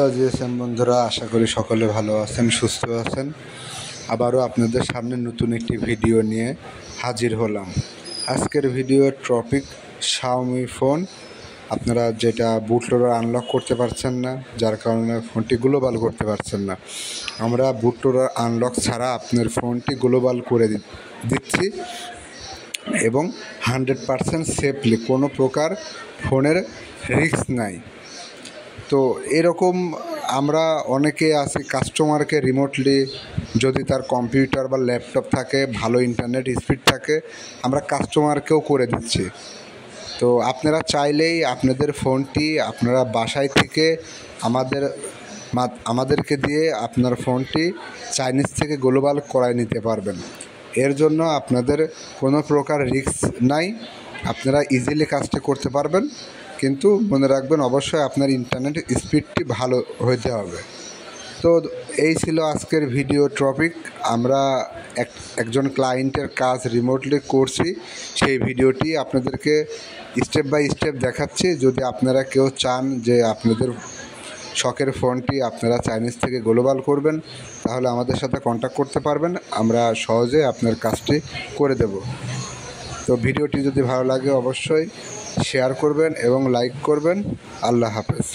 Hello GSM বন্ধুরা, আশা করি সকলে ভালো আছেন, সুস্থ আছেন। আবারও আপনাদের সামনে নতুন একটি ভিডিও নিয়ে হাজির হলাম। আজকের ভিডিওর টপিক শাওমি ফোন। আপনারা যেটা বুট লোডার আনলক করতে পারছেন না, যার কারণে ফোনটি গ্লোবাল করতে পারছেন না, আমরা বুট লোডার আনলক ছাড়া আপনার ফোনটি গ্লোবাল করে দিচ্ছি এবং 100% সেফলি, কোনো প্রকার ফোনের রিস্ক নাই। তো এরকম আমরা অনেকে আছি, কাস্টমারকে রিমোটলি যদি তার কম্পিউটার বা ল্যাপটপ থাকে, ভালো ইন্টারনেট স্পিড থাকে, আমরা কাস্টমারকেও করে দিচ্ছি। তো আপনারা চাইলেই আপনাদের ফোনটি আপনারা বাসায় থেকে আমাদেরকে দিয়ে আপনার ফোনটি চাইনিজ থেকে গ্লোবাল করায় নিতে পারবেন। এর জন্য আপনাদের কোনো প্রকার রিস্ক নাই, আপনারা ইজিলি কাজটা করতে পারবেন। কিন্তু মনে রাখবেন, অবশ্যই আপনার ইন্টারনেট স্পিডটি ভালো হইতে হবে। তো এই ছিল আজকের ভিডিও টপিক। আমরা একজন ক্লায়েন্টের কাজ রিমোটলি করছি, সেই ভিডিওটি আপনাদেরকে স্টেপ বাই স্টেপ দেখাচ্ছি। যদি আপনারা কেউ চান যে আপনাদের শখের ফোনটি আপনারা চাইনিজ থেকে গ্লোবাল করবেন, তাহলে আমাদের সাথে কন্ট্যাক্ট করতে পারবেন, আমরা সহজে আপনার কাজটি করে দেব। তো ভিডিওটি যদি ভালো লাগে অবশ্যই শেয়ার করবেন এবং লাইক করবেন। আল্লাহ হাফেজ।